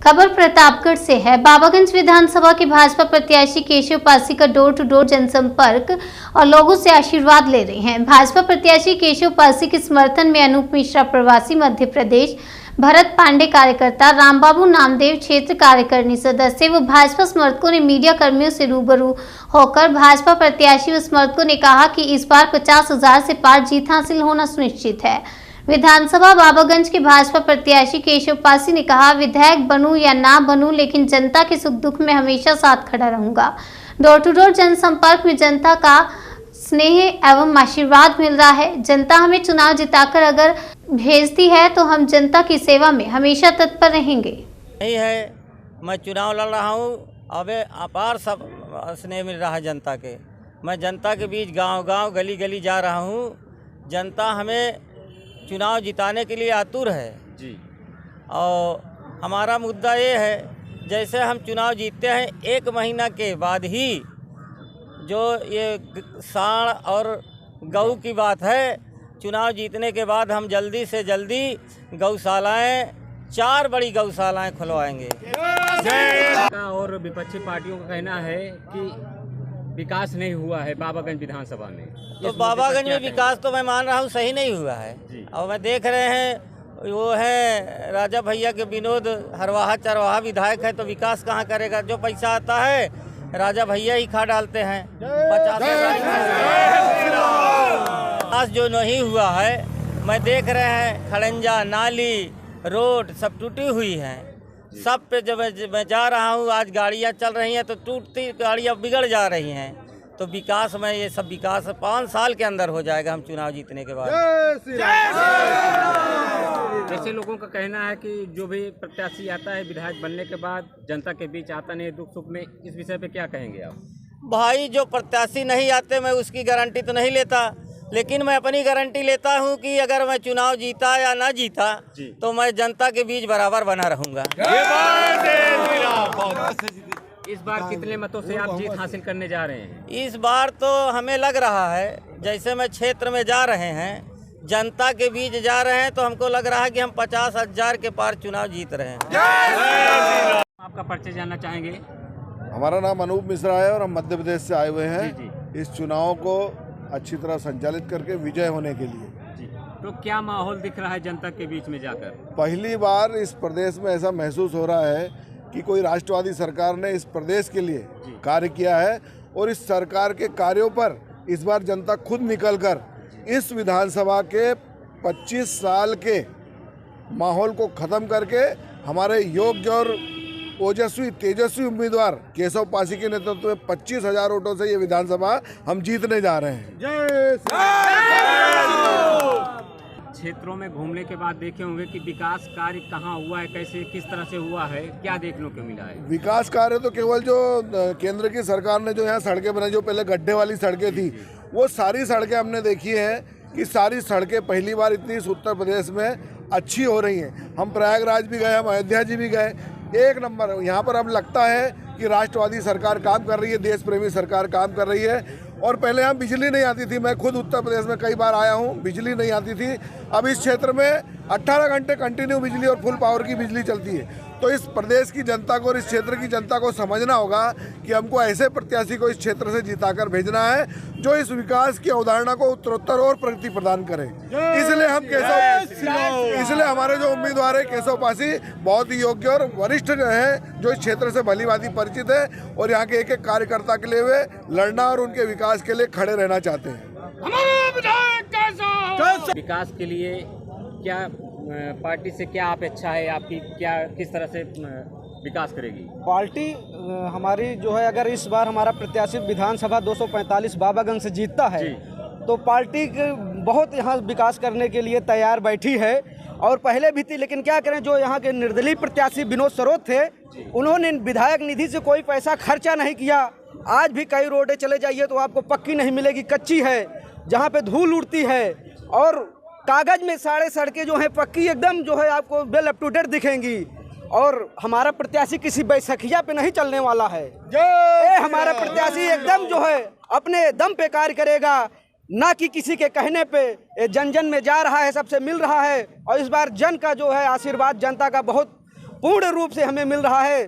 खबर प्रतापगढ़ से है। बाबागंज विधानसभा के भाजपा प्रत्याशी केशव पासी का डोर टू डोर जनसंपर्क और लोगों से आशीर्वाद ले रहे हैं। भाजपा प्रत्याशी केशव पासी के समर्थन में अनूप मिश्रा प्रवासी मध्य प्रदेश, भरत पांडे कार्यकर्ता, रामबाबू नामदेव क्षेत्र कार्यकारिणी सदस्य व भाजपा समर्थकों ने मीडिया कर्मियों से रूबरू होकर भाजपा प्रत्याशी व समर्थकों ने कहा कि इस बार 50,000 से पार जीत हासिल होना सुनिश्चित है। विधानसभा बाबागंज के भाजपा प्रत्याशी केशव पासी ने कहा, विधायक बनूं या ना बनूं, लेकिन जनता के सुख दुख में हमेशा साथ खड़ा रहूंगा। डोर टू डोर जनसंपर्क में जनता का स्नेह एवं आशीर्वाद मिल रहा है। जनता हमें चुनाव जिताकर अगर भेजती है तो हम जनता की सेवा में हमेशा तत्पर रहेंगे। नहीं है, मैं चुनाव लड़ रहा हूँ। अब अपार सब स्नेह मिल रहा है जनता के। मैं जनता के बीच गांव-गांव, गली-गली जा रहा हूँ। जनता हमें चुनाव जिताने के लिए आतुर है जी। और हमारा मुद्दा ये है, जैसे हम चुनाव जीतते हैं 1 महीना के बाद ही जो ये सांड और गऊ की बात है, चुनाव जीतने के बाद हम जल्दी से जल्दी गौशालाएं, 4 बड़ी गौशालाएं खुलवाएंगे। और विपक्षी पार्टियों का कहना है कि विकास नहीं हुआ है बाबागंज विधानसभा में। तो बाबागंज में विकास तो मैं मान रहा हूँ सही नहीं हुआ है। और मैं देख रहे हैं वो है राजा भैया के विनोद हरवाहा चरवाहा विधायक है, तो विकास कहाँ करेगा? जो पैसा आता है राजा भैया ही खा डालते हैं। 50,000 विकास जो नहीं हुआ है, मैं देख रहे हैं खड़ंजा, नाली, रोड सब टूटी हुई हैं। सब पे जब मैं जा रहा हूँ, आज गाड़ियाँ चल रही हैं तो टूटती गाड़ियाँ बिगड़ जा रही हैं। तो विकास में ये सब विकास 5 साल के अंदर हो जाएगा हम चुनाव जीतने के बाद। जैसे लोगों का कहना है कि जो भी प्रत्याशी आता है विधायक बनने के बाद जनता के बीच आता नहीं दुख सुख में, इस विषय पे क्या कहेंगे आप? भाई, जो प्रत्याशी नहीं आते मैं उसकी गारंटी तो नहीं लेता, लेकिन मैं अपनी गारंटी लेता हूं कि अगर मैं चुनाव जीता या ना जीता तो मैं जनता के बीच बराबर बना रहूंगा। इस बार कितने मतों से आप जीत हासिल करने जा रहे हैं? इस बार तो हमें लग रहा है, जैसे मैं क्षेत्र में जा रहे हैं, जनता के बीच जा रहे हैं, तो हमको लग रहा है कि हम 50,000 के पार चुनाव जीत रहे हैं। आपका परिचय जानना चाहेंगे? हमारा नाम अनूप मिश्रा है और हम मध्य प्रदेश से आए हुए हैं इस चुनाव को अच्छी तरह संचालित करके विजय होने के लिए। तो क्या माहौल दिख रहा है जनता के बीच में जाकर? पहली बार इस प्रदेश में ऐसा महसूस हो रहा है कि कोई राष्ट्रवादी सरकार ने इस प्रदेश के लिए कार्य किया है, और इस सरकार के कार्यों पर इस बार जनता खुद निकलकर इस विधानसभा के 25 साल के माहौल को खत्म करके हमारे योग्य और ओजस्वी तेजस्वी उम्मीदवार केशव पासी के नेतृत्व में 25,000 वोटों से ये विधानसभा हम जीतने जा रहे हैं। क्षेत्रों में घूमने के बाद देखे होंगे कि विकास कार्य कहाँ हुआ है, कैसे किस तरह से हुआ है, क्या देखने को मिला है? विकास कार्य तो केवल जो केंद्र की सरकार ने जो यहाँ सड़कें बनाई, जो पहले गड्ढे वाली सड़कें थी, वो सारी सड़कें हमने देखी हैं कि सारी सड़कें पहली बार इतनी इस उत्तर प्रदेश में अच्छी हो रही हैं। हम प्रयागराज भी गए, हम अयोध्या जी भी गए, 1 नंबर। यहाँ पर अब लगता है कि राष्ट्रवादी सरकार काम कर रही है, देश प्रेमी सरकार काम कर रही है। और पहले यहाँ बिजली नहीं आती थी, मैं खुद उत्तर प्रदेश में कई बार आया हूँ, बिजली नहीं आती थी। अब इस क्षेत्र में 18 घंटे कंटिन्यू बिजली और फुल पावर की बिजली चलती है। तो इस प्रदेश की जनता को और इस क्षेत्र की जनता को समझना होगा कि हमको ऐसे प्रत्याशी को इस क्षेत्र से जिताकर भेजना है जो इस विकास की अवधारणा को उत्तरोत्तर और प्रगति प्रदान करे। इसलिए हमारे जो उम्मीदवार है केशव पासी बहुत ही योग्य और वरिष्ठ हैं, जो इस क्षेत्र से भलीभांति परिचित है और यहाँ के एक-एक कार्यकर्ता के लिए वे लड़ना और उनके विकास के लिए खड़े रहना चाहते हैं। विकास के लिए क्या पार्टी से क्या अपेक्षा है आपकी? क्या किस तरह से विकास करेगी पार्टी? हमारी जो है, अगर इस बार हमारा प्रत्याशी विधानसभा 245 बाबागंज से जीतता है तो पार्टी बहुत यहाँ विकास करने के लिए तैयार बैठी है, और पहले भी थी। लेकिन क्या करें, जो यहाँ के निर्दलीय प्रत्याशी विनोद सरोत थे, उन्होंने विधायक निधि से कोई पैसा खर्चा नहीं किया। आज भी कई रोडें चले जाइए तो आपको पक्की नहीं मिलेगी, कच्ची है, जहाँ पे धूल उड़ती है, और कागज में सारे सड़कें जो हैं पक्की एकदम जो है आपको वेल अप टू डेट दिखेंगी। और हमारा प्रत्याशी किसी बैसखिया पे नहीं चलने वाला है। हमारा प्रत्याशी एकदम जो है अपने दम पे कार्य करेगा, ना कि किसी के कहने पे। जन जन में जा रहा है, सबसे मिल रहा है, और इस बार जन का जो है आशीर्वाद, जनता का बहुत पूर्ण रूप से हमें मिल रहा है।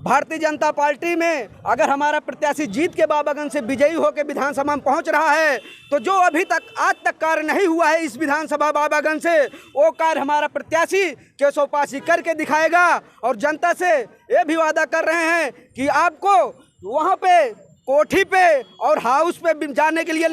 भारतीय जनता पार्टी में अगर हमारा प्रत्याशी जीत के बाबागंज से विजयी होकर विधानसभा में पहुंच रहा है तो जो अभी तक आज तक कार्य नहीं हुआ है इस विधानसभा बाबागंज से, वो कार्य हमारा प्रत्याशी केशव पासी करके दिखाएगा। और जनता से ये भी वादा कर रहे हैं कि आपको वहां पे कोठी पे और हाउस पे जाने के लिए